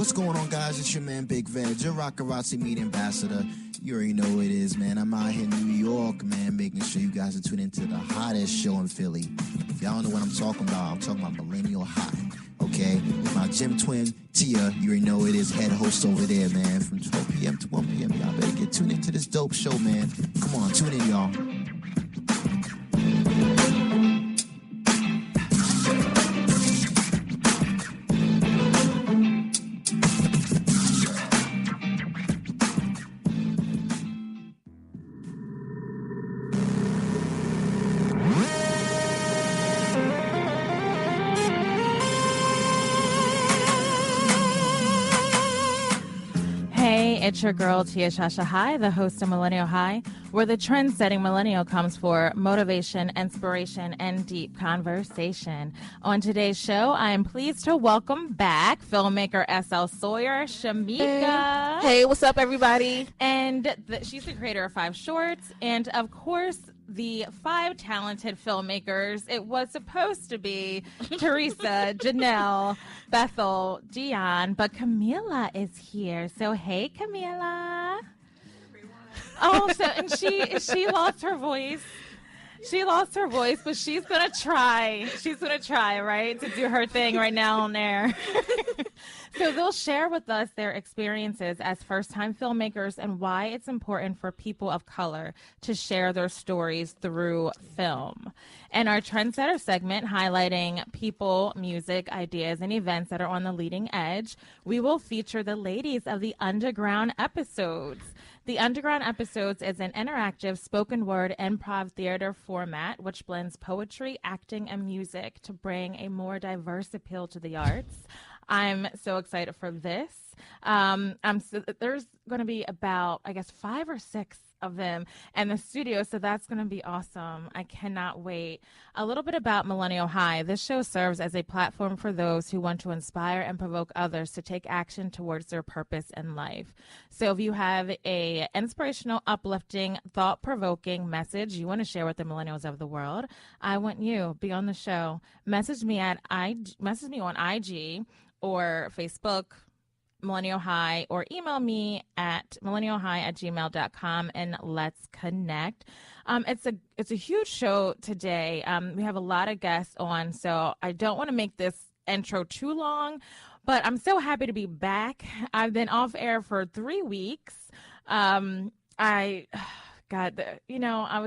What's going on, guys? It's your man, Big Veg, your Rockarazzi Meat Ambassador. You already know what it is, man. I'm out here in New York, man, making sure you guys are tuned into the hottest show in Philly. If y'all don't know what I'm talking about Millennial High, okay? With my gym twin, Tia, you already know it is, head host over there, man. From 12 p.m. to 1 p.m., y'all better get tuned into this dope show, man. Come on, tune in, y'all. It's your girl, Tia Shasha High, the host of Millennial High, where the trend-setting millennial comes for motivation, inspiration, and deep conversation. On today's show, I am pleased to welcome back filmmaker S.L. Sawyer, Shameeka. Hey, what's up, everybody? And she's the creator of 5 shorts, and of course, the 5 talented filmmakers. It was supposed to be Teresa, Janelle, Bethel, Dionne, but Kamillah is here. So hey, Kamillah. Oh, so and she lost her voice. She lost her voice, but she's gonna try. She's gonna try, right, to do her thing right now on air. So they'll share with us their experiences as first-time filmmakers and why it's important for people of color to share their stories through film. And our Trendsetter segment, highlighting people, music, ideas, and events that are on the leading edge, we will feature the ladies of the Underground Episodes. The Underground Episodes is an interactive spoken word improv theater format which blends poetry, acting, and music to bring a more diverse appeal to the arts. I'm so excited for this. There's going to be about, 5 or 6 of them in the studio, so that's going to be awesome. I cannot wait. A little bit about Millennial High. This show serves as a platform for those who want to inspire and provoke others to take action towards their purpose in life. So if you have a inspirational, uplifting, thought-provoking message you want to share with the millennials of the world, I want you be on the show. Message me on IG or Facebook, Millennial High, or email me at millennialhigh@gmail.com and let's connect. It's a huge show today. We have a lot of guests on, so I don't want to make this intro too long, but I'm so happy to be back. I've been off air for 3 weeks. I was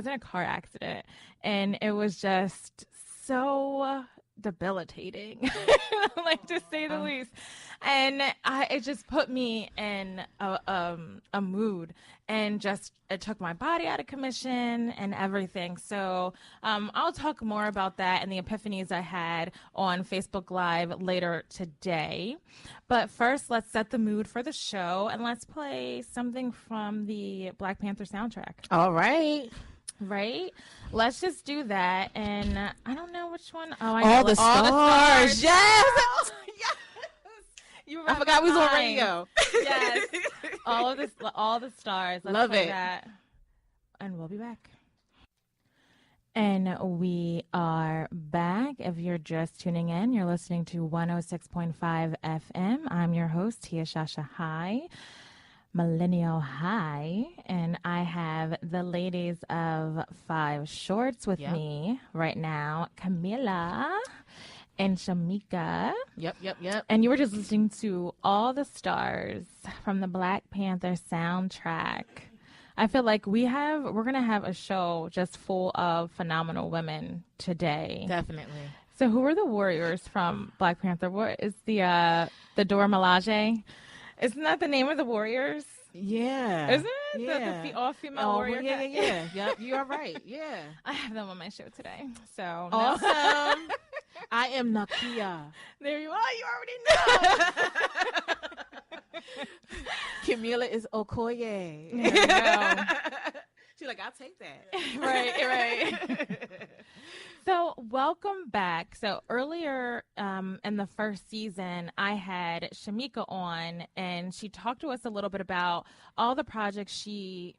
in a car accident, and it was just so debilitating, like, to say the least. And it just put me in a mood, and just it took my body out of commission and everything. So I'll talk more about that and the epiphanies I had on Facebook Live later today. But first, let's set the mood for the show, and let's play something from the Black Panther soundtrack. All right. Right? Let's just do that. And I don't know which one. Oh, I All know the it. stars. Yes. Yes. You I forgot we was on radio. Yes. All the stars. Let's Love play it. that. And we'll be back. And we are back. If you're just tuning in, you're listening to 106.5 FM. I'm your host, Tia Shasha High, Millennial High, and I have the ladies of 5 shorts with me right now, Kamillah and Shameeka. Yep. And you were just listening to All the Stars from the Black Panther soundtrack. I feel like we're going to have a show just full of phenomenal women today. Definitely. So who are the warriors from Black Panther? What is the Dora Milaje? Isn't that the name of the warriors? Yeah. Isn't it? Yeah. The all-female warrior? Yeah. Yep, you are right. Yeah. I have them on my show today. So Awesome. I am Nakia. There you are. You already know. Kamillah is Okoye. There you go. She's like, I'll take that. Right. So welcome back. So earlier in the first season, I had Shameeka on, and she talked to us a little bit about all the projects she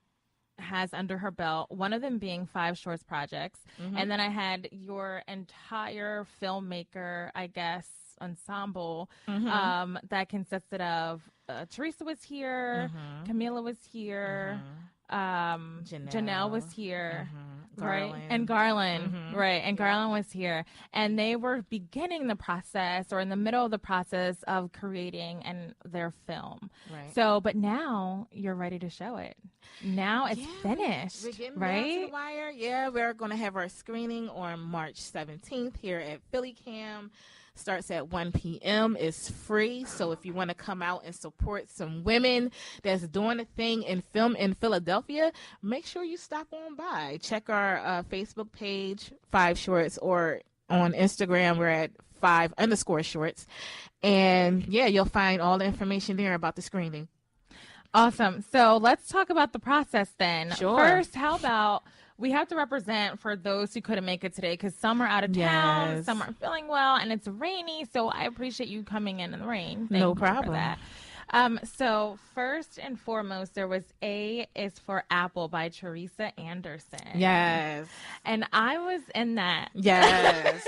has under her belt, one of them being 5 shorts projects. Mm-hmm. And then I had your entire filmmaker, I guess, ensemble Mm-hmm. that consisted of Teresa was here, Kamillah was here, Janelle was here, right? And Garland, right? And Garland was here, and they were beginning the process or in the middle of the process of creating their film. Right. So, but now you're ready to show it. Now it's finished, We're getting down to right? the wire. Yeah, we're going to have our screening on March 17th here at Philly Cam. Starts at 1 p.m. It's free. So if you want to come out and support some women that's doing a thing in film in Philadelphia, make sure you stop on by. Check our Facebook page, 5 Shorts, or on Instagram, we're at 5_shorts. And yeah, you'll find all the information there about the screening. Awesome. So let's talk about the process then. Sure. First, how about we have to represent for those who couldn't make it today because some are out of town, Yes. some aren't feeling well, and it's rainy. So I appreciate you coming in the rain. Thank No you for problem. that. So first and foremost, there was A is for Apple by Teresa Anderson. Yes. And I was in that. Yes.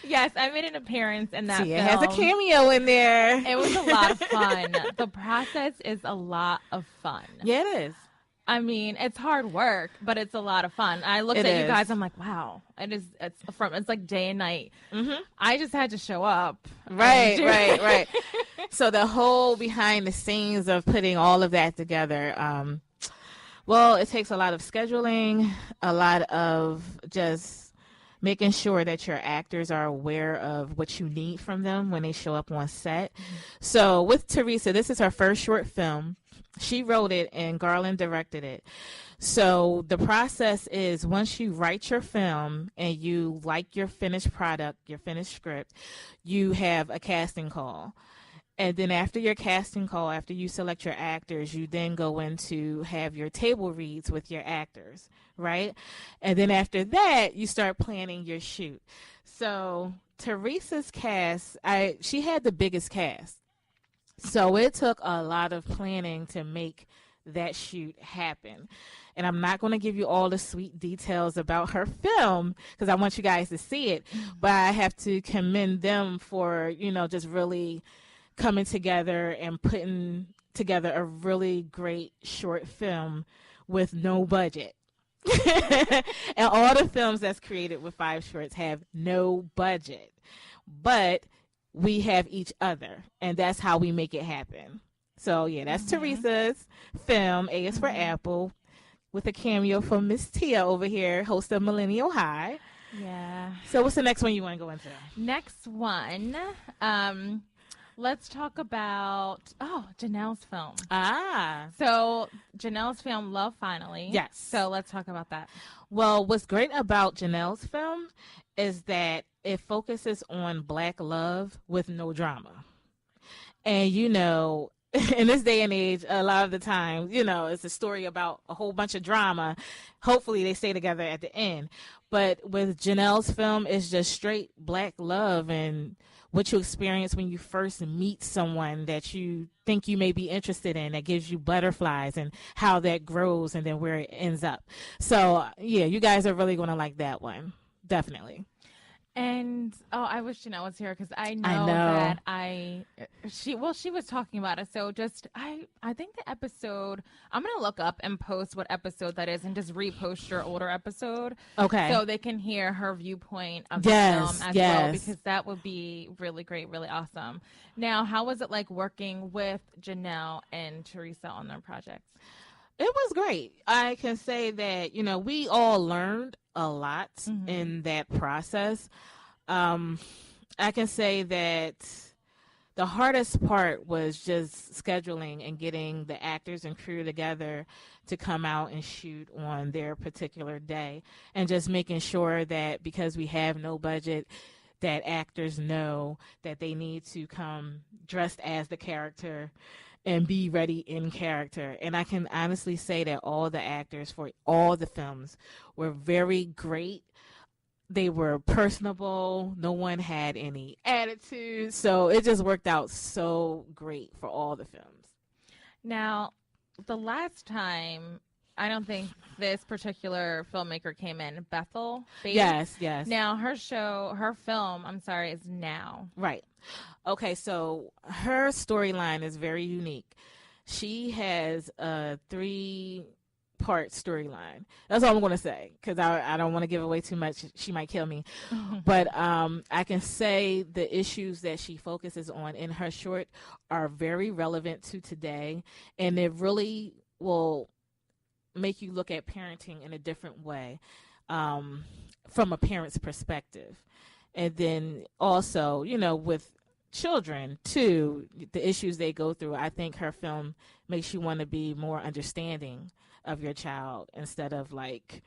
Yes, I made an appearance in that Tia film. has a cameo in there. It was a lot of fun. The process is a lot of fun. Yeah, it is. I mean, it's hard work, but it's a lot of fun. I looked It at you is. guys. I'm like, wow, it's like day and night. Mm-hmm. I just had to show up. Right, and do right, it. right. So the whole behind the scenes of putting all of that together, well, it takes a lot of scheduling, a lot of just making sure that your actors are aware of what you need from them when they show up on set. So with Teresa, this is her first short film. She wrote it and Garland directed it. So the process is once you write your film and you like your finished product, your finished script, you have a casting call. And then after your casting call, after you select your actors, you then go in to have your table reads with your actors, right? And then after that, you start planning your shoot. So Teresa's cast, she had the biggest cast. So it took a lot of planning to make that shoot happen. And I'm not going to give you all the sweet details about her film because I want you guys to see it. But I have to commend them for, just really coming together and putting together a really great short film with no budget. And all the films that's created with 5 Shorts have no budget. But we have each other, and that's how we make it happen. So, yeah, that's Teresa's film. A is for Apple, with a cameo from Miss Tia over here, host of Millennial High. Yeah. So what's the next one you want to go into? Next one. Let's talk about Janelle's film. So Janelle's film, Love Finally. Yes. So let's talk about that. Well, what's great about Janelle's film is that it focuses on Black love with no drama. And, in this day and age, a lot of the time, it's a story about a whole bunch of drama. Hopefully they stay together at the end. But with Janelle's film, it's just straight Black love and what you experience when you first meet someone that you think you may be interested in, that gives you butterflies, and how that grows and then where it ends up. So, yeah, you guys are really going to like that one. Definitely. And I wish Janelle was here because I know that she was talking about it. So just I think the episode, I'm gonna look up and post what episode that is and just repost your older episode. Okay. So they can hear her viewpoint of the film as well, because that would be really great, really awesome. Now, how was it like working with Janelle and Teresa on their projects? It was great. I can say that, we all learned a lot in that process. I can say that the hardest part was just scheduling and getting the actors and crew together to come out and shoot on their particular day, and just making sure that because we have no budget, that actors know that they need to come dressed as the character and be ready in character. And I can honestly say that all the actors for all the films were very great. They were personable. No one had any attitude. So it just worked out so great for all the films. Now, the last time I don't think this particular filmmaker came in. Bethel? Bates? Yes. Now, her film, I'm sorry, is now. Right. Okay, so her storyline is very unique. She has a 3-part storyline. That's all I'm going to say, because I don't want to give away too much. She might kill me. But I can say the issues that she focuses on in her short are very relevant to today, and it really will make you look at parenting in a different way from a parent's perspective. And then also, with children too, the issues they go through, I think her film makes you want to be more understanding of your child instead of like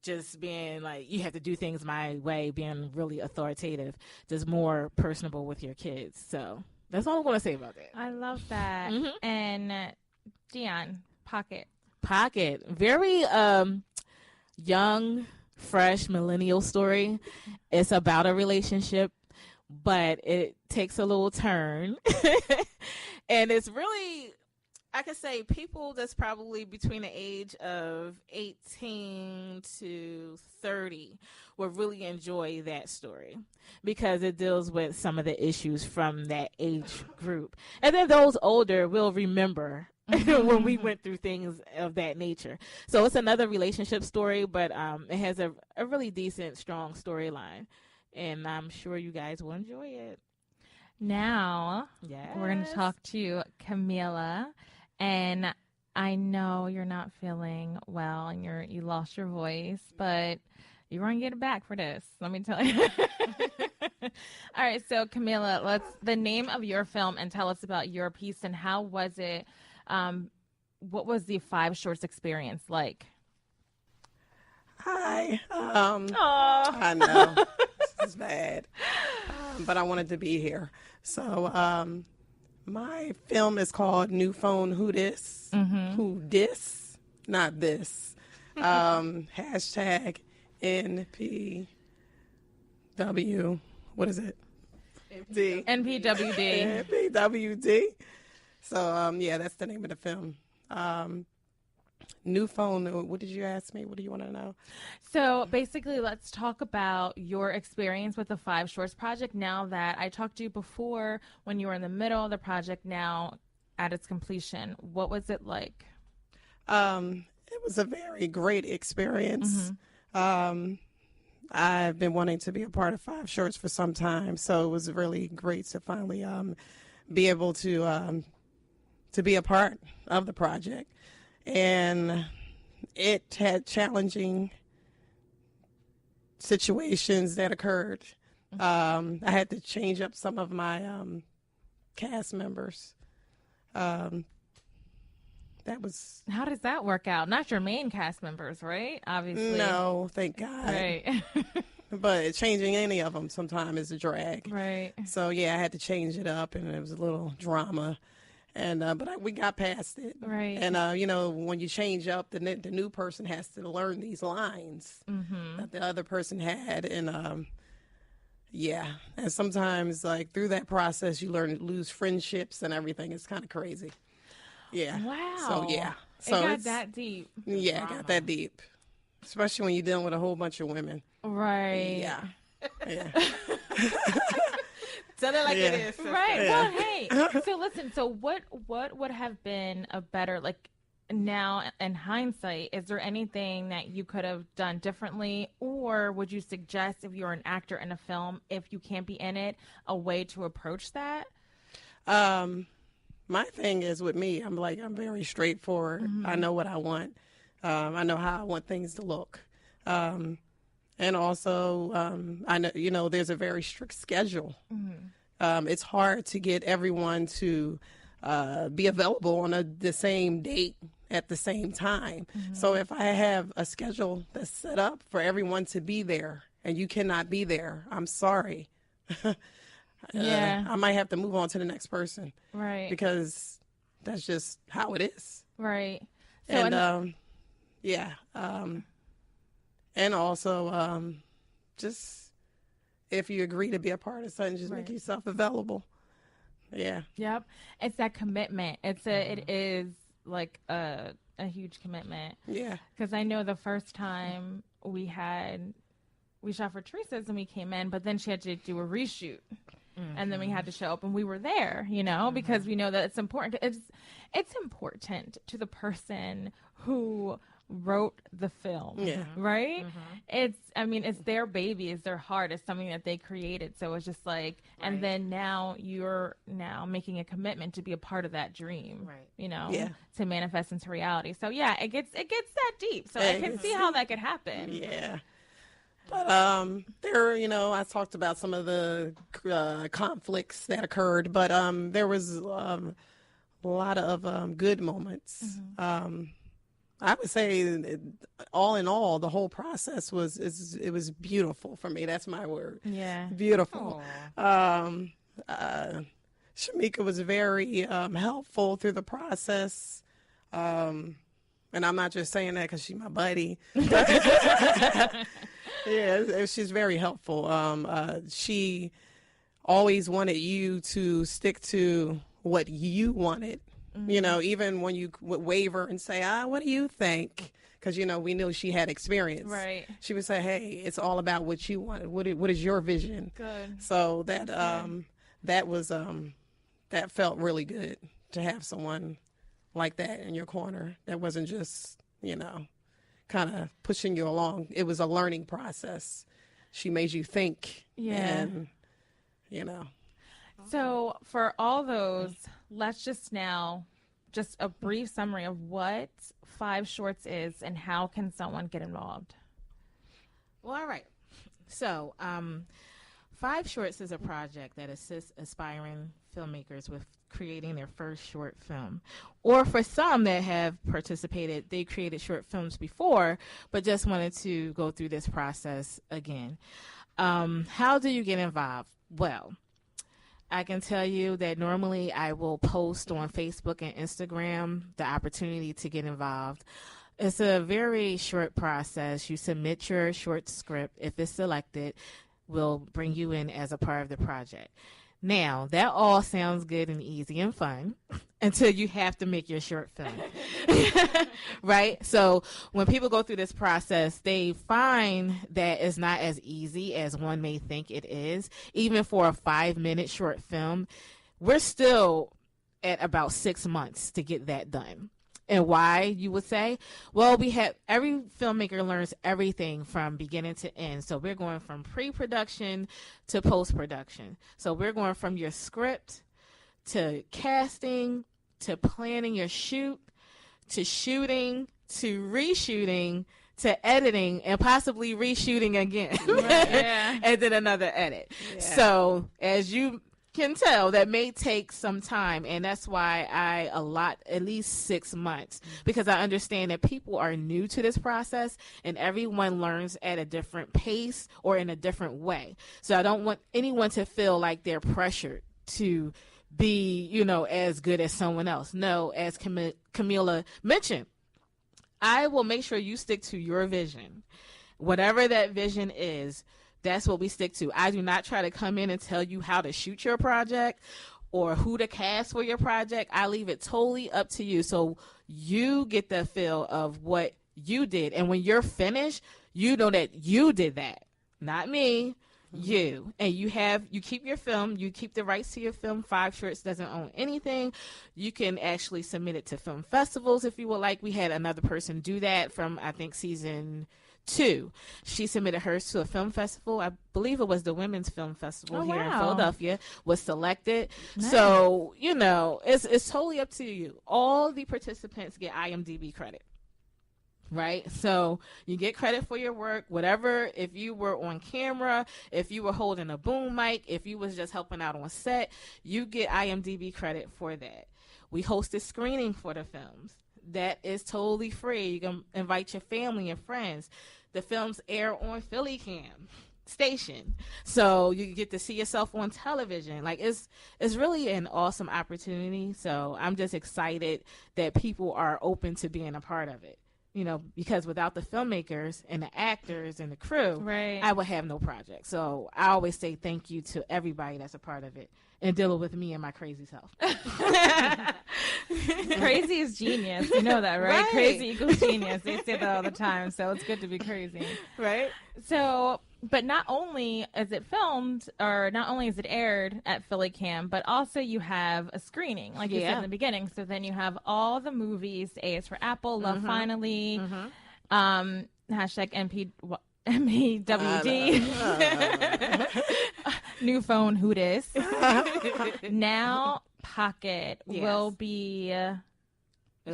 just being like, you have to do things my way, being really authoritative, just more personable with your kids. So that's all I'm going to say about that. I love that. And Dionne, Pocket, very young, fresh millennial story. It's about a relationship, but it takes a little turn. And it's really, I could say, people that's probably between the age of 18 to 30 will really enjoy that story because it deals with some of the issues from that age group. And then those older will remember when we went through things of that nature. So it's another relationship story, but it has a really decent, strong storyline. And I'm sure you guys will enjoy it. Now, we're going to talk to Kamillah. And I know you're not feeling well and you lost your voice, but you're going to get it back for this. Let me tell you. All right. So Kamillah, the name of your film, and tell us about your piece and how was it? What was the 5 Shorts experience like? Hi. I know. This is bad. But I wanted to be here. So, my film is called New Phone Who Dis? Who Dis? Not this. Hashtag NPW. What is it? NPWD. NPWD. So, that's the name of the film. New phone. What did you ask me? What do you want to know? So basically, let's talk about your experience with the 5 Shorts project now that I talked to you before when you were in the middle of the project, now at its completion. What was it like? It was a very great experience. I've been wanting to be a part of 5 Shorts for some time, so it was really great to finally be able to be a part of the project. And it had challenging situations that occurred. I had to change up some of my cast members. That was... How does that work out? Not your main cast members, right? Obviously. No, thank God. Right. But changing any of them sometimes is a drag. Right. So, I had to change it up, and it was a little drama. And but we got past it. Right. And, when you change up, the new person has to learn these lines that the other person had. And, and sometimes, like, through that process, you learn to lose friendships and everything. It's kind of crazy. Yeah. Wow. So, So it got that deep. Yeah, it got that deep. Especially when you're dealing with a whole bunch of women. Right. Yeah. Tell it like it is. Sister. Right. Well, hey. So listen. So what would have been a better, like, now in hindsight? Is there anything that you could have done differently, or would you suggest, if you're an actor in a film, if you can't be in it, a way to approach that? My thing is with me, I'm very straightforward. I know what I want. I know how I want things to look. And also, I know, there's a very strict schedule. It's hard to get everyone to be available on the same date at the same time. So if I have a schedule that's set up for everyone to be there and you cannot be there, I'm sorry. I might have to move on to the next person. Right. Because that's just how it is. Right. So And, and also, just if you agree to be a part of something, just make yourself available. Yeah. Yep. It's that commitment. It is like an a huge commitment. Yeah. Because I know the first time we shot for Teresa's and we came in, but then she had to do a reshoot. And then we had to show up, and we were there, because we know that it's important. It's important to the person who wrote the film, right? It's their baby, it's their heart, it's something that they created. So it's just like, and then now you're making a commitment to be a part of that dream, to manifest into reality. So yeah, it gets that deep. So I can see how that could happen. Yeah. But I talked about some of the conflicts that occurred, but there was a lot of good moments. I would say, all in all, the whole process was beautiful for me. That's my word. Yeah, beautiful. Shameeka was very helpful through the process. And I'm not just saying that because she's my buddy. Yeah, she's very helpful. She always wanted you to stick to what you wanted. Even when you would waver and say, what do you think? Because, we knew she had experience. Right. She would say, hey, it's all about what you wanted. What is your vision? Good. So that felt really good to have someone like that in your corner. That wasn't just, kind of pushing you along. It was a learning process. She made you think. Yeah. And, So for all those, let's just a brief summary of what 5 Shorts is and how can someone get involved? Well, all right. So 5 Shorts is a project that assists aspiring filmmakers with creating their first short film. Or for some that have participated, they created short films before, but just wanted to go through this process again. How do you get involved? Well, I can tell you that normally I will post on Facebook and Instagram the opportunity to get involved. It's a very short process. You submit your short script. If it's selected, we'll bring you in as a part of the project. Now, that all sounds good and easy and fun until you have to make your short film, right? So when people go through this process, they find that it's not as easy as one may think it is. Even for a 5-minute short film, we're still at about 6 months to get that done. And why, you would say? Well, every filmmaker learns everything from beginning to end. So we're going from pre-production to post-production. So we're going from your script to casting to planning your shoot to shooting to reshooting to editing and possibly reshooting again. Right, yeah. And then another edit. Yeah. So as you can tell, that may take some time, and that's why I allot at least 6 months, because I understand that people are new to this process and everyone learns at a different pace or in a different way. So I don't want anyone to feel like they're pressured to be, as good as someone else. No, as Kamillah mentioned, I will make sure you stick to your vision. Whatever that vision is, that's what we stick to. I do not try to come in and tell you how to shoot your project or who to cast for your project. I leave it totally up to you. So you get the feel of what you did. And when you're finished, you know that you did that, not me, you. And you keep your film, you keep the rights to your film. 5 Shorts doesn't own anything. You can actually submit it to film festivals if you would like. We had another person do that from, I think, season 2. She submitted hers to a film festival. I believe it was the Women's Film Festival here in Philadelphia, was selected. Nice. So, it's totally up to you. All the participants get IMDb credit, right? So you get credit for your work, whatever. If you were on camera, if you were holding a boom mic, if you was just helping out on set, you get IMDb credit for that. We hosted screening for the films. That is totally free. You can invite your family and friends. The films air on Philly Cam station, so you get to see yourself on television. Like it's really an awesome opportunity. So I'm just excited that people are open to being a part of it. because without the filmmakers and the actors and the crew, Right. I would have no project. So I always say thank you to everybody that's a part of it and dealing with me and my crazy self. Crazy is genius. You know that, right? Right. Crazy equals genius. They say that all the time, so it's good to be crazy. Right? So, but not only is it filmed, or not only is it aired at Philly Cam, but also you have a screening, like you said in the beginning. So then you have all the movies. A is for Apple, Love Finally, hashtag MEWD, New Phone, Who Dis. Now Pocket will be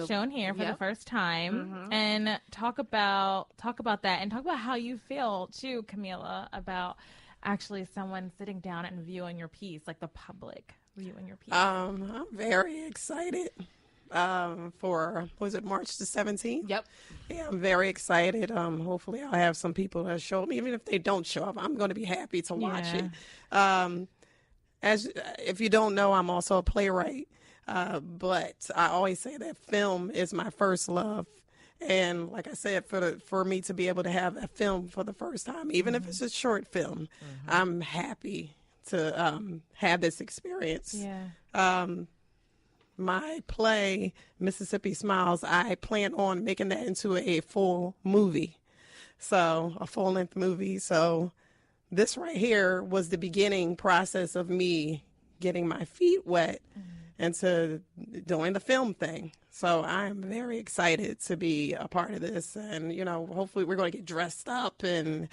shown here for the first time, and talk about that, and talk about how you feel too, Kamillah, about actually someone sitting down and viewing your piece, like the public viewing your piece. I'm very excited for, was it March the 17th? Yep. Yeah, I'm very excited. Hopefully I'll have some people that show up. Even if they don't show up, I'm going to be happy to watch it. If you don't know, I'm also a playwright. But I always say that film is my first love. And like I said, for me to be able to have a film for the first time, even if it's a short film, I'm happy to have this experience. Yeah. My play, Mississippi Smiles, I plan on making that into a full movie. So a full-length movie. So this right here was the beginning process of me getting my feet wet into doing the film thing. So I'm very excited to be a part of this. And, hopefully we're going to get dressed up and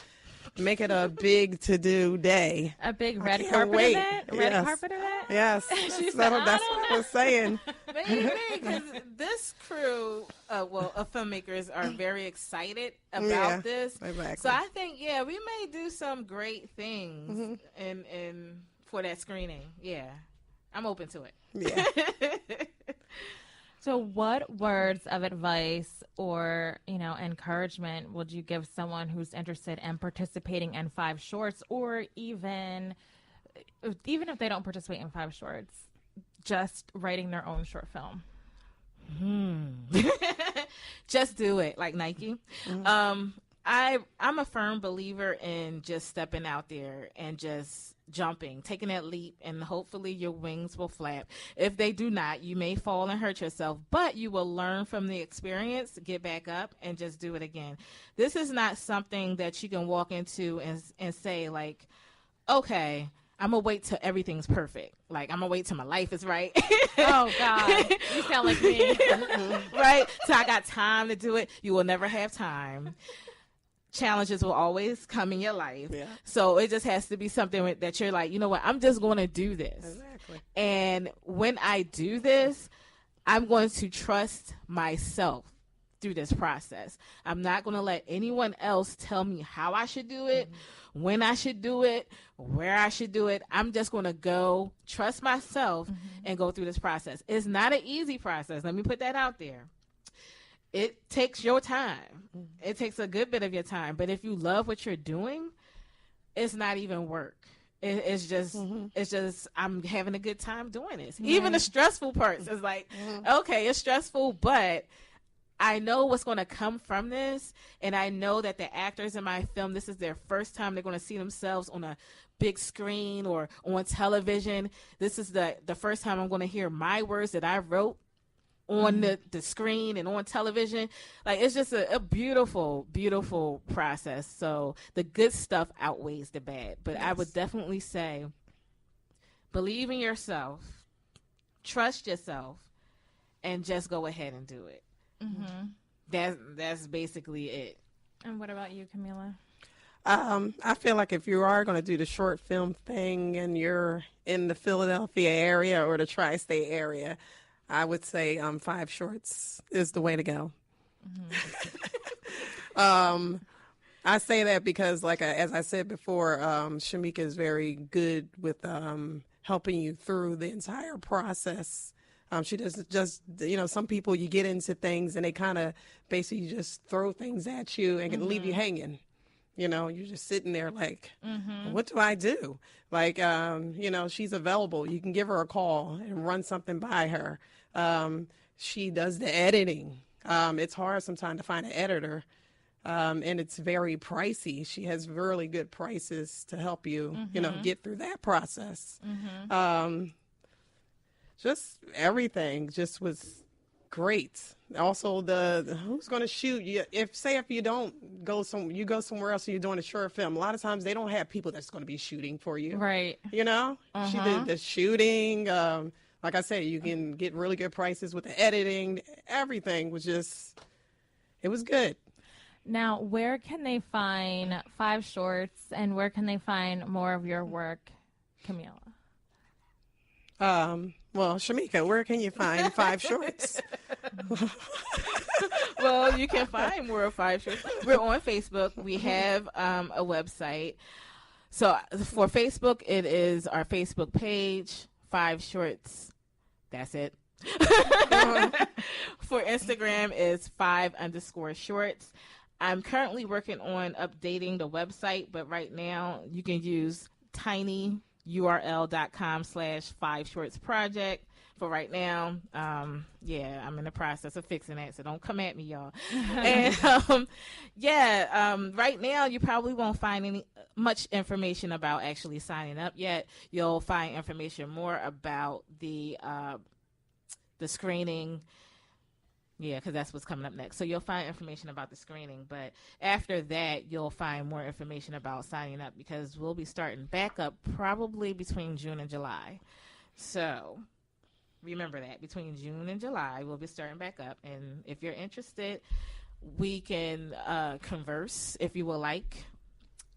make it a big to-do day. A big red carpet event? Red carpet event? Yes. That's what I was saying. Maybe, because this crew, of filmmakers are very excited about this. Exactly. So I think, we may do some great things in for that screening. Yeah. I'm open to it. Yeah. So what words of advice or, encouragement would you give someone who's interested in participating in 5 shorts, or even if they don't participate in 5 shorts, just writing their own short film? Just do it, like Nike. I'm a firm believer in just stepping out there and just jumping, taking that leap, and hopefully your wings will flap. If they do not, you may fall and hurt yourself, but you will learn from the experience, get back up, and just do it again. This is not something that you can walk into and say, like, okay, I'm going to wait till everything's perfect. Like, I'm going to wait till my life is right. Oh, God. You sound like me. Right? So I got time to do it. You will never have time. Challenges will always come in your life. Yeah. So it just has to be something that you're like, you know what, I'm just going to do this. Exactly. And when I do this, I'm going to trust myself through this process. I'm not going to let anyone else tell me how I should do it, when I should do it, where I should do it. I'm just going to go trust myself and go through this process. It's not an easy process. Let me put that out there. It takes your time. It takes a good bit of your time. But if you love what you're doing, it's not even work. It's just I'm having a good time doing this. Yeah. Even the stressful parts is like, okay, it's stressful, but I know what's going to come from this. And I know that the actors in my film, this is their first time they're going to see themselves on a big screen or on television. This is the first time I'm going to hear my words that I wrote on the screen and on television. Like, it's just a beautiful, beautiful process. So the good stuff outweighs the bad. But I would definitely say, believe in yourself, trust yourself, and just go ahead and do it. That's basically it. And what about you, Kamillah? I feel like if you are going to do the short film thing and you're in the Philadelphia area or the tri-state area, I would say 5 shorts is the way to go. I say that because, like, as I said before, Shameeka is very good with helping you through the entire process. She doesn't just, some people, you get into things and they kind of basically just throw things at you and can leave you hanging. You're just sitting there like, what do I do? Like, she's available. You can give her a call and run something by her. She does the editing. It's hard sometimes to find an editor, and it's very pricey. She has really good prices to help you, get through that process. Just everything just was great. Also, the who's going to shoot you? If you don't go you go somewhere else and you're doing a short film. A lot of times they don't have people that's going to be shooting for you. Right. She did the shooting. Like I said, you can get really good prices with the editing. Everything was it was good. Now, where can they find 5 Shorts, and where can they find more of your work, Kamillah? Well, Shameeka, where can you find 5 Shorts? Well, you can find more of 5 Shorts. We're on Facebook. We have a website. So for Facebook, it is our Facebook page, 5 Shorts. That's it. For Instagram, it's 5_shorts. I'm currently working on updating the website, but right now you can use tinyurl.com/5shortsproject for right now. I'm in the process of fixing that, so don't come at me, y'all. And right now you probably won't find much information about actually signing up yet. You'll find information more about the screening. Yeah, because that's what's coming up next. So you'll find information about the screening, but after that, you'll find more information about signing up, because we'll be starting back up probably between June and July. So remember that, between June and July, we'll be starting back up. And if you're interested, we can converse if you would like.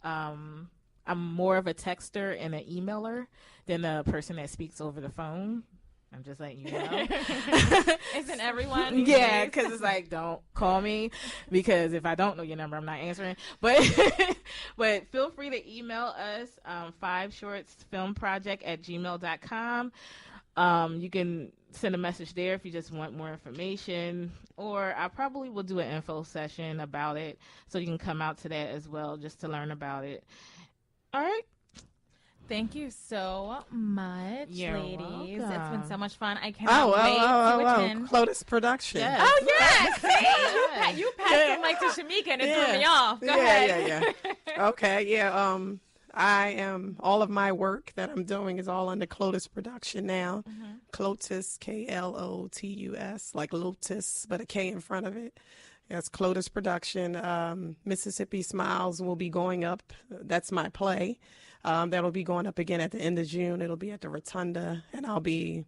I'm more of a texter and an emailer than a person that speaks over the phone. I'm just letting you know. Isn't everyone? Yeah, because it's like, don't call me, because if I don't know your number, I'm not answering. But feel free to email us, 5shortsfilmproject@gmail.com. You can send a message there if you just want more information, or I probably will do an info session about it, so you can come out to that as well, just to learn about it. All right. Thank you so much, You're ladies. welcome. It's been so much fun. I cannot wait to attend. Clotis Production. Yes. Oh, yes. See? You passed the mic to Shameeka, and it threw me off. Go ahead. Okay, I am, all of my work that I'm doing is all under Clotis Production now. Clotis, Klotus, like Lotus, but a K in front of it. That's Clotis Production. Mississippi Smiles will be going up. That's my play. That'll be going up again at the end of June. It'll be at the Rotunda, and I'll be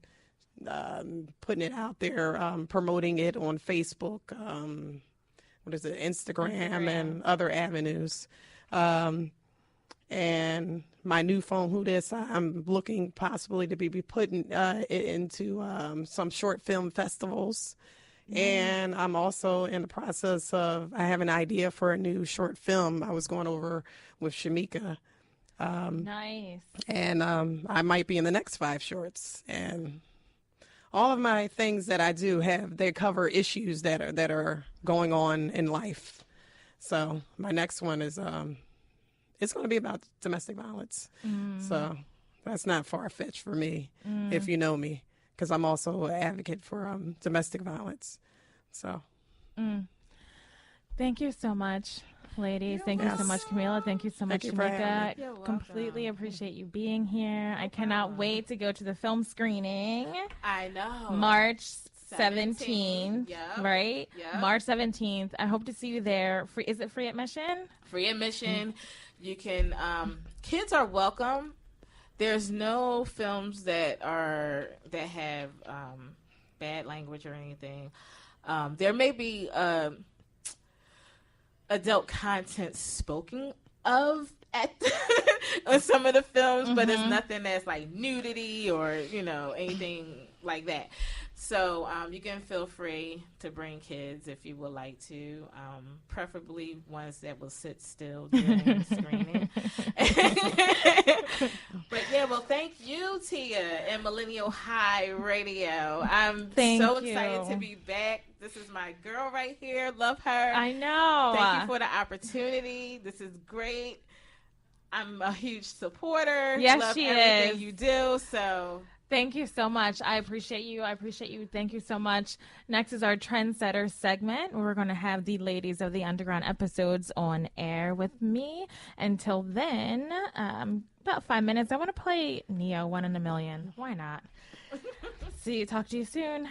putting it out there, promoting it on Facebook, Instagram, and other avenues. And my new phone, I'm looking possibly to be putting it into some short film festivals. And I'm also in the process of, I have an idea for a new short film I was going over with Shameeka. Nice. And I might be in the next 5 Shorts. And all of my things that I do they cover issues that are going on in life. So my next one is it's going to be about domestic violence. So that's not far-fetched for me, if you know me, because I'm also an advocate for domestic violence. So thank you so much, ladies. Thank you so much, Kamillah. Thank you so much, Shameeka. Completely appreciate you being here. I cannot wait to go to the film screening. I know. March 17th, right? Yep. March 17th. I hope to see you there. Is it free admission? Free admission. You can, kids are welcome. There's no films that have bad language or anything. There may be adult content spoken of on some of the films, but it's nothing that's like nudity or anything like that. So you can feel free to bring kids if you would like to, preferably ones that will sit still during the screening. But well, thank you, Tia, and Millennial High Radio. I'm so excited to be back. This is my girl right here. Love her. I know. Thank you for the opportunity. This is great. I'm a huge supporter. Yes, Love she everything is. you do. So Thank you so much. I appreciate you. Thank you so much. Next is our Trendsetter segment. We're going to have the ladies of the Underground episodes on air with me. Until then, about 5 minutes, I want to play Neo 1 in a Million. Why not? Talk to you soon.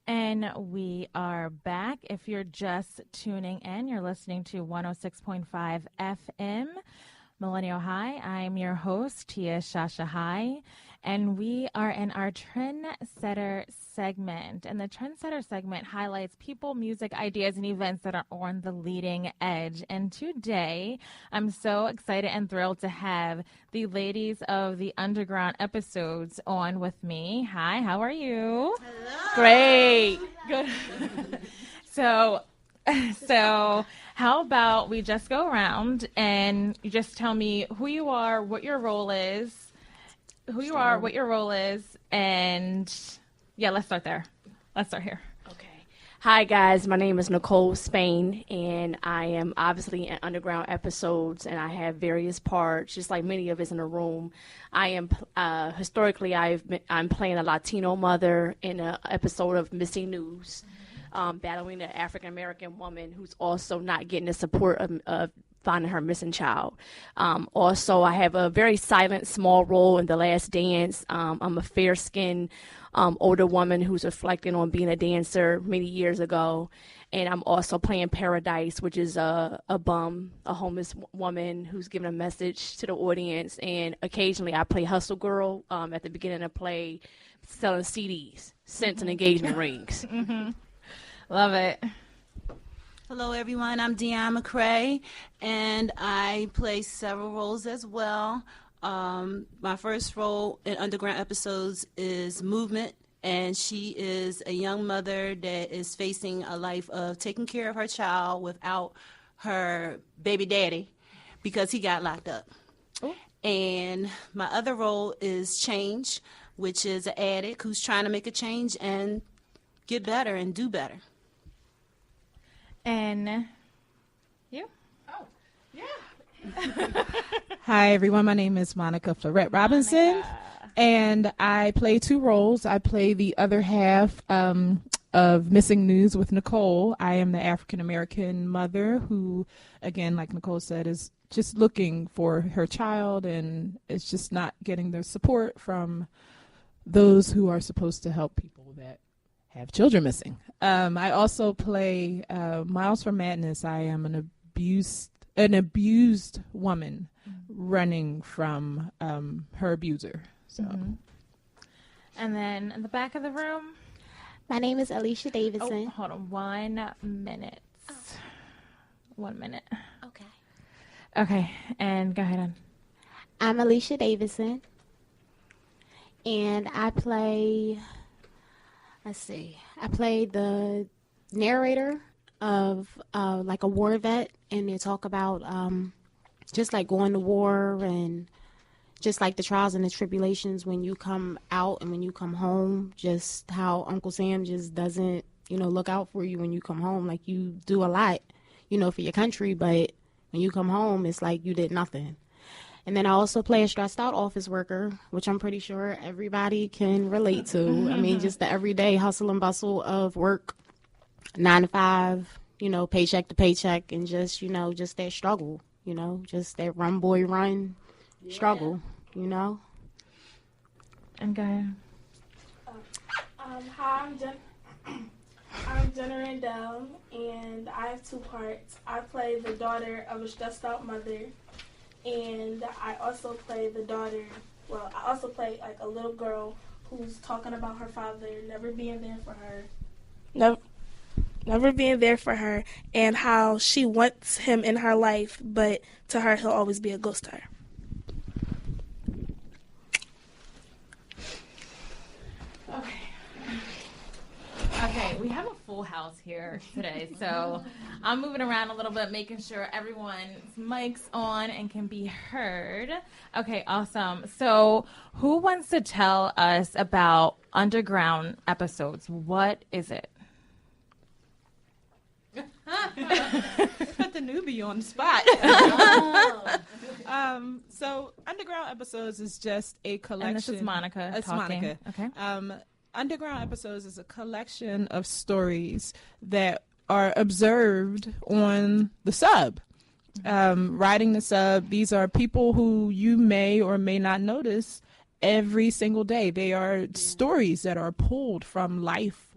And we are back. If you're just tuning in, you're listening to 106.5 FM. Millennial High. I'm your host, Tia Shasha High, and we are in our Trendsetter segment. And the Trendsetter segment highlights people, music, ideas, and events that are on the leading edge. And today, I'm so excited and thrilled to have the ladies of the Underground episodes on with me. Hi, how are you? Hello. Great. Good. So how about we just go around and you just tell me who you are, what your role is, and yeah, let's start there. Let's start here. Okay. Hi, guys. My name is Nichole Spain, and I am obviously in Underground episodes, and I have various parts, just like many of us in the room. I am, historically, I'm playing a Latino mother in an episode of Missing News. Battling an African-American woman who's also not getting the support of finding her missing child. Also, I have a very silent, small role in The Last Dance. I'm a fair-skinned older woman who's reflecting on being a dancer many years ago. And I'm also playing Paradise, which is a homeless woman who's giving a message to the audience. And occasionally I play Hustle Girl at the beginning of the play, selling CDs, scents, and engagement rings. Mm-hmm. Love it. Hello, everyone. I'm Dionne McCray, and I play several roles as well. My first role in Underground episodes is Movement, and she is a young mother that is facing a life of taking care of her child without her baby daddy because he got locked up. Ooh. And my other role is Change, which is an addict who's trying to make a change and get better and do better. And you? Oh, yeah. Hi, everyone. My name is Monica Florette Robinson, and I play two roles. I play the other half of Missing News with Nichole. I am the African-American mother who, again, like Nichole said, is just looking for her child and is just not getting the support from those who are supposed to help people that have children missing. I also play Miles from Madness. I am an abused woman running from her abuser. So, And then in the back of the room, my name is Alysha Davidson. Oh, hold on 1 minute. Oh. 1 minute. Okay, and go ahead on. I'm Alysha Davidson, and I play. I play the narrator of like a war vet, and they talk about just like going to war and just like the trials and the tribulations when you come out and when you come home, just how Uncle Sam just doesn't, look out for you when you come home. Like you do a lot, for your country, but when you come home, it's like you did nothing. And then I also play a stressed out office worker, which I'm pretty sure everybody can relate to. I mean, just the everyday hustle and bustle of work, 9 to 5, paycheck to paycheck, and just, just that struggle, just that run boy run struggle, And go ahead. Hi, I'm Jannah Ranndell, and I have 2 parts. I play the daughter of a stressed out mother. And I also play like a little girl who's talking about her father never being there for her. Never being there for her, and how she wants him in her life, but to her, he'll always be a ghost to her. Okay, we have a full house here today, so I'm moving around a little bit, making sure everyone's mic's on and can be heard. Okay, awesome. So who wants to tell us about Underground episodes? What is it? Put the newbie on the spot. So Underground Episodes is just a collection. And this is Monica It's talking. Monica. Okay. Underground Episodes is a collection of stories that are observed on the sub. Riding the sub, these are people who you may or may not notice every single day. They are stories that are pulled from life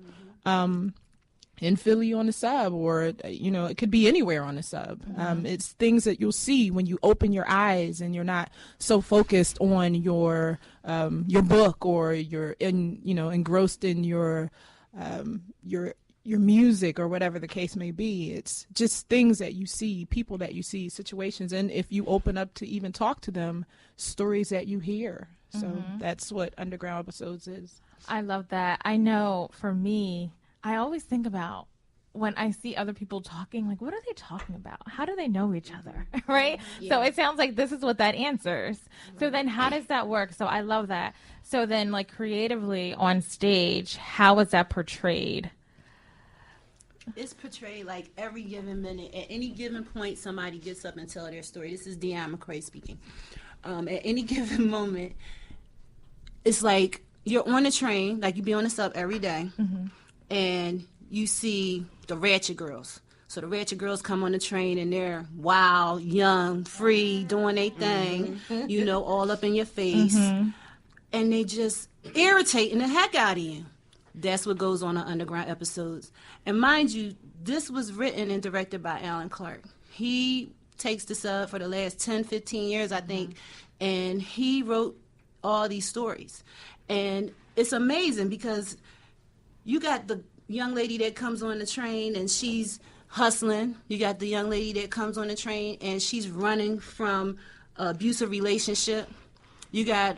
in Philly on the sub, or it could be anywhere on the sub. It's things that you'll see when you open your eyes and you're not so focused on your book, or you're engrossed in your music, or whatever the case may be. It's just things that you see, people that you see, situations, and if you open up to even talk to them, stories that you hear. So that's what Underground Episodes is. I love that. I know for me, I always think about when I see other people talking, like, what are they talking about? How do they know each other? Right? Yeah. So it sounds like this is what that answers. Right. So then how does that work? So I love that. So then, like, creatively on stage, how is that portrayed? It's portrayed like every given minute. At any given point, somebody gets up and tell their story. This is Dionne McCray speaking. At any given moment, it's like you're on a train, like you be on the sub every day, and you see the ratchet girls. So the ratchet girls come on the train, and they're wild, young, free, doing their thing, all up in your face. And they just irritating the heck out of you. That's what goes on Underground Episodes. And mind you, this was written and directed by Alan Clark. He takes the sub for the last 10, 15 years, I think, and he wrote all these stories. And it's amazing because you got the young lady that comes on the train and she's hustling. You got the young lady that comes on the train and she's running from an abusive relationship. You got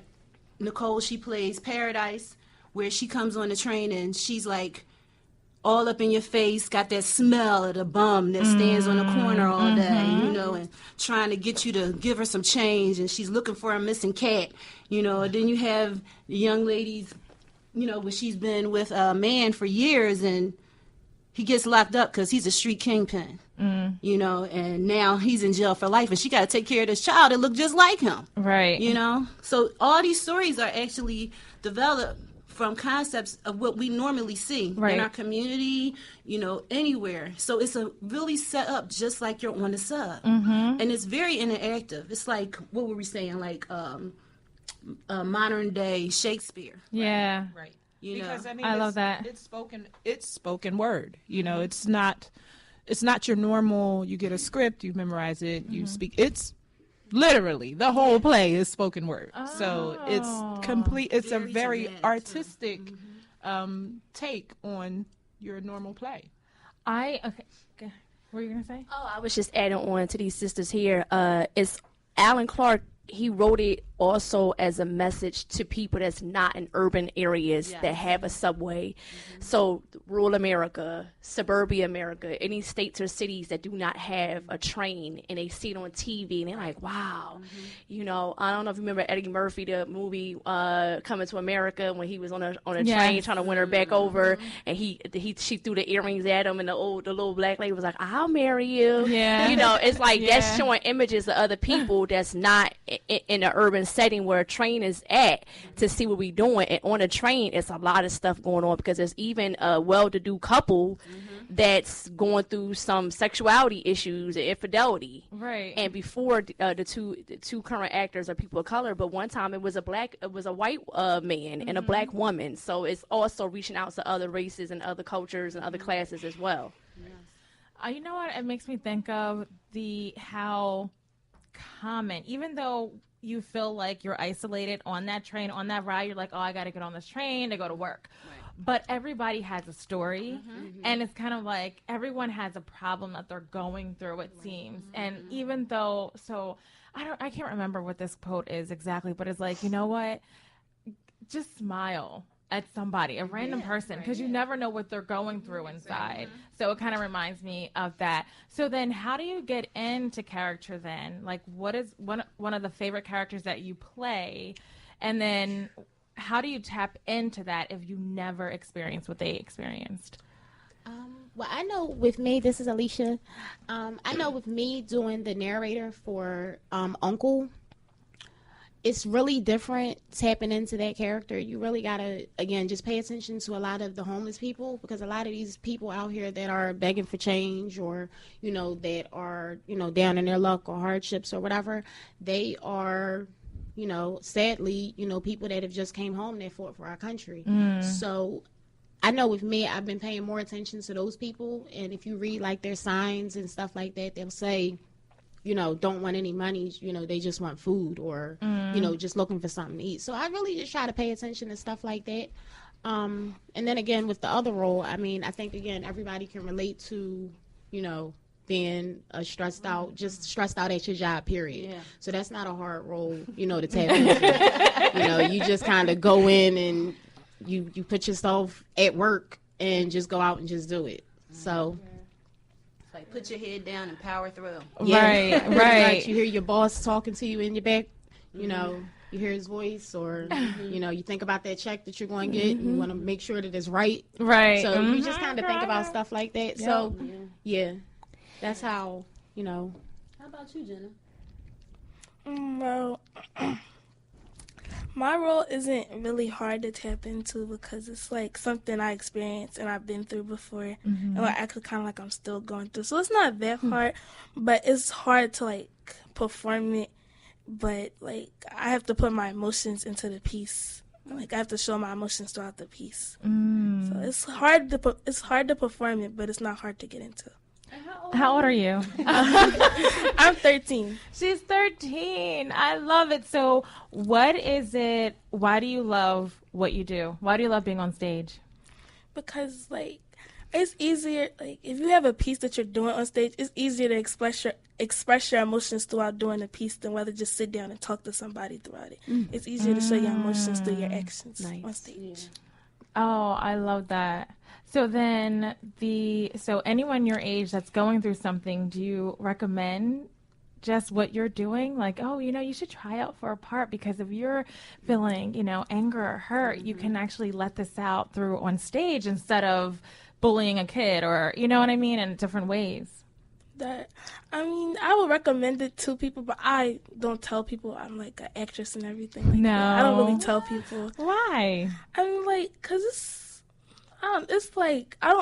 Nichole, she plays Paradise, where she comes on the train and she's like all up in your face, got that smell of the bum that stands on the corner all day, and trying to get you to give her some change, and she's looking for a missing cat, and then you have the young ladies, when she's been with a man for years and he gets locked up because he's a street kingpin, and now he's in jail for life, and she got to take care of this child that looked just like him. Right. So all these stories are actually developed from concepts of what we normally see in our community, anywhere. So it's a really set up just like you're on the sub. And it's very interactive. It's like, what were we saying? Like modern day Shakespeare. Yeah. Right. Because I love that. It's spoken word. It's not your normal, you get a script, you memorize it, you speak. It's literally the whole play is spoken word. So it's complete. It's a very artistic take on your normal play. Okay. What were you gonna say? I was just adding on to these sisters here. It's Alan Clark. He wrote it also as a message to people that's not in urban areas that have a subway. So rural America, suburbia America, any states or cities that do not have a train, and they see it on TV and they're like, wow. I don't know if you remember Eddie Murphy, the movie Coming to America, when he was on a train trying to win her back over, and she threw the earrings at him, and the little black lady was like, I'll marry you. Yeah. It's like that's showing images of other people that's not in an urban setting where a train is at to see what we doing. And on a train, it's a lot of stuff going on, because there's even a well-to-do couple that's going through some sexuality issues and infidelity. Right. And before the two current actors are people of color, but one time it was a white man and a black woman. So it's also reaching out to other races and other cultures and other classes as well. You know what? It makes me think of how common, even though you feel like you're isolated on that train, on that ride, you're like, oh, I got to get on this train to go to work. Right. But everybody has a story, and it's kind of like everyone has a problem that they're going through, it seems. And even though, I can't remember what this quote is exactly, but it's like, you know what? Just smile at somebody, a random person, because you never know what they're going through inside. So it kind of reminds me of that. So then how do you get into character then? Like, what is one of the favorite characters that you play? And then how do you tap into that if you never experienced what they experienced? Well, I know with me, this is Alysha. I know with me doing the narrator for Uncle, it's really different tapping into that character. You really gotta, again, just pay attention to a lot of the homeless people, because a lot of these people out here that are begging for change, or, you know, that are, you know, down in their luck or hardships or whatever, they are, you know, sadly, you know, people that have just came home that fought for our country. So I know with me, I've been paying more attention to those people. And if you read like their signs and stuff like that, they'll say, you know, don't want any money, you know, they just want food, or, you know, just looking for something to eat. So I really just try to pay attention to stuff like that. And then again, with the other role, I mean, I think, again, everybody can relate to, you know, being stressed out at your job, period. Yeah. So that's not a hard role, you know, to tap into. You know, you just kind of go in and you put yourself at work and just go out and just do it. So. Like, put your head down and power through. Yeah. Right, right. You hear your boss talking to you in your back, you know, you hear his voice, or, you know, you think about that check that you're going to get, and you want to make sure that it's right. Right. So you just kind of think about stuff like that. Yep. So, yeah, that's how, you know. How about you, Jannah? Well, my role isn't really hard to tap into, because it's like something I experienced and I've been through before, and like I could kind of like I'm still going through. So it's not that hard, but it's hard to like perform it. But like I have to put my emotions into the piece. Like I have to show my emotions throughout the piece. So it's hard to perform it, but it's not hard to get into. How old are you? I'm 13. She's 13. I love it. So what is it? Why do you love what you do? Why do you love being on stage? Because, like, it's easier, like, if you have a piece that you're doing on stage, it's easier to express your emotions throughout doing the piece than whether just sit down and talk to somebody throughout it. It's easier to show your emotions through your actions on stage. Oh, I love that. So then so anyone your age that's going through something, do you recommend just what you're doing? Like, oh, you know, you should try out for a part, because if you're feeling, you know, anger or hurt, you can actually let this out through on stage instead of bullying a kid, or, you know what I mean, in different ways. I would recommend it to people, but I don't tell people I'm like an actress and everything. Like No. that. I don't really tell people. Why? I mean, like, cause it's like I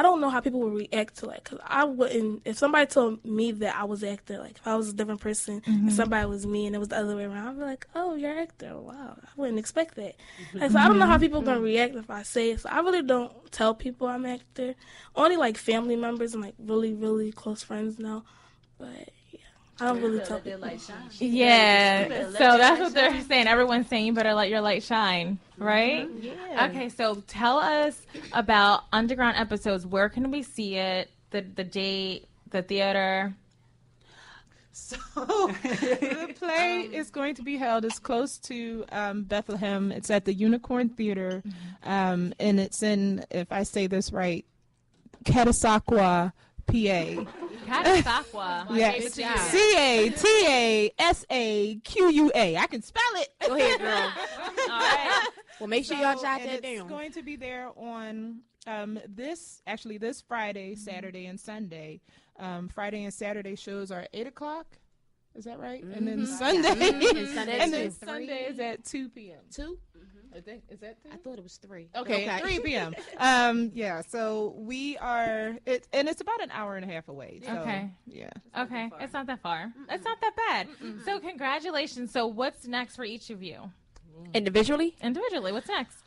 don't know how people would react to it, because I wouldn't. If somebody told me that I was an actor, like if I was a different person and somebody was me and it was the other way around, I'd be like, oh, you're an actor. Wow, I wouldn't expect that. Like, so I don't know how people are gonna react if I say it. So I really don't tell people I'm an actor. Only like family members and like really, really close friends know. But yeah, I don't really tell people. Yeah, so that's what they're saying. Everyone's saying you better let your light shine, right? Yeah. Okay, so tell us about Underground Episodes. Where can we see it? The date, the theater. So the play is going to be held as close to Bethlehem. It's at the Unicorn Theater, and it's in, if I say this right, Qudsiyya, PA. Catasaqua. Yes. Catasaqua. I can spell it. Go ahead, girl. All right. Well, make sure y'all jot that It's down. going to be there on this Friday, Saturday, and Sunday. Friday and Saturday shows are 8 o'clock. Is that right? And then Sunday, and then Sunday is at 2 p.m. 2? I think, is that 2? I thought it was 3. Okay. 3 p.m. Yeah, so we are, and it's about an hour and a half away. So, Okay. Yeah. Okay, it's not that far. It's not that bad. So congratulations. So what's next for each of you? Individually? Individually, what's next?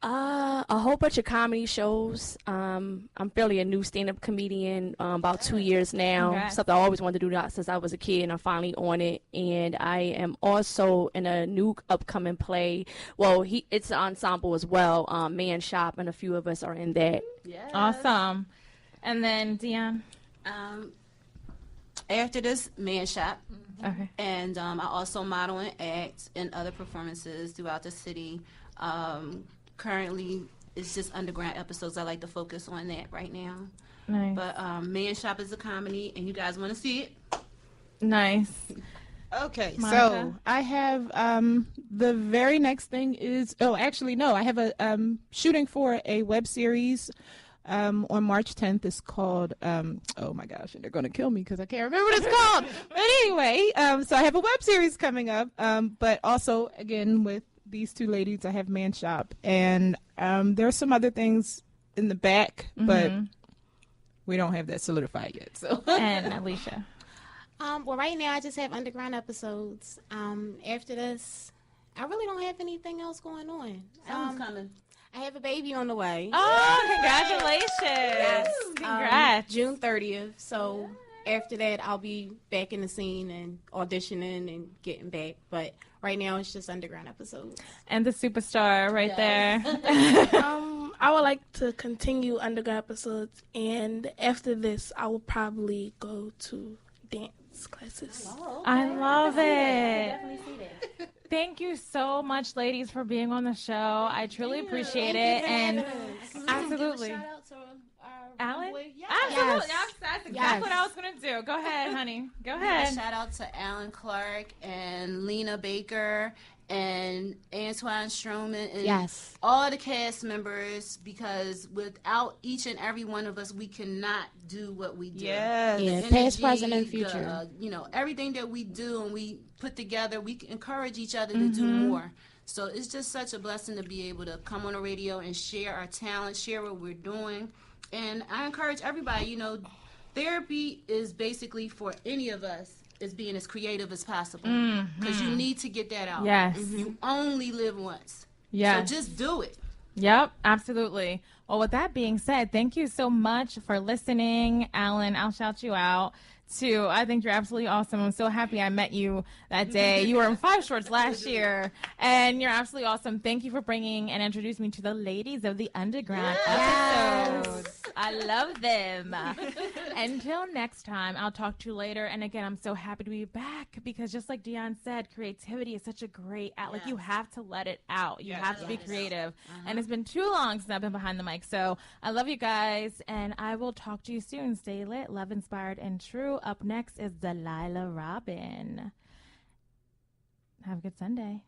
A whole bunch of comedy shows. I'm fairly a new stand-up comedian, about 2 years now. Congrats. Something I always wanted to do since I was a kid, and I'm finally on it. And I am also in a new upcoming play. Well, it's an ensemble as well, Man Shop, and a few of us are in that. Yes. Awesome. And then Dionne? After this, Man Shop. Okay. And I also model and act in other performances throughout the city. Currently, it's just Underground Episodes. I like to focus on that right now. Nice. But Man Shop is a comedy, and you guys want to see it? Nice. Okay, Monica? so I have the very next thing is I have a shooting for a web series On March 10th. It's called, oh my gosh, and they're going to kill me because I can't remember what it's called. But anyway, so I have a web series coming up, but also, again, with these two ladies, I have Man Shop. And there are some other things in the back, but we don't have that solidified yet. So. And Alysha. Well, right now I just have underground episodes. After this, I really don't have anything else going on. Someone's coming. I have a baby on the way. Oh, congratulations. Yes. Congrats. June 30th. So after that, I'll be back in the scene and auditioning and getting back. But right now, it's just underground episodes. And the superstar right there. I would like to continue underground episodes, and after this, I will probably go to dance classes. Oh, okay. I love it. Definitely see that. Thank you so much, ladies, for being on the show. I truly appreciate it. And absolutely. Shout out to Alan? Yes. Absolutely. That's exactly what I was going to do. Go ahead, honey. Go ahead. Shout out to Alan Clark and Lena Baker and Antoine Stroman and all the cast members, because without each and every one of us, we cannot do what we do. Yes. Yeah, past, present, and future. Everything that we do and we put together, we can encourage each other to do more. So it's just such a blessing to be able to come on the radio and share our talent, share what we're doing. And I encourage everybody, therapy is basically for any of us is being as creative as possible, because you need to get that out. Yes. You only live once. Yes. So just do it. Yep, absolutely. Well, with that being said, thank you so much for listening. Alan, I'll shout you out too. I think you're absolutely awesome. I'm so happy I met you that day. You were in 5 Shorts last year, and you're absolutely awesome. Thank you for bringing and introducing me to the ladies of the Underground episodes. I love them. Until next time, I'll talk to you later. And again, I'm so happy to be back, because just like Dionne said, creativity is such a great like you have to let it out. You have to be creative. And it's been too long since I've been behind the mic. So I love you guys, and I will talk to you soon. Stay lit, love inspired, and true. Up next is Delilah Robin. Have a good Sunday.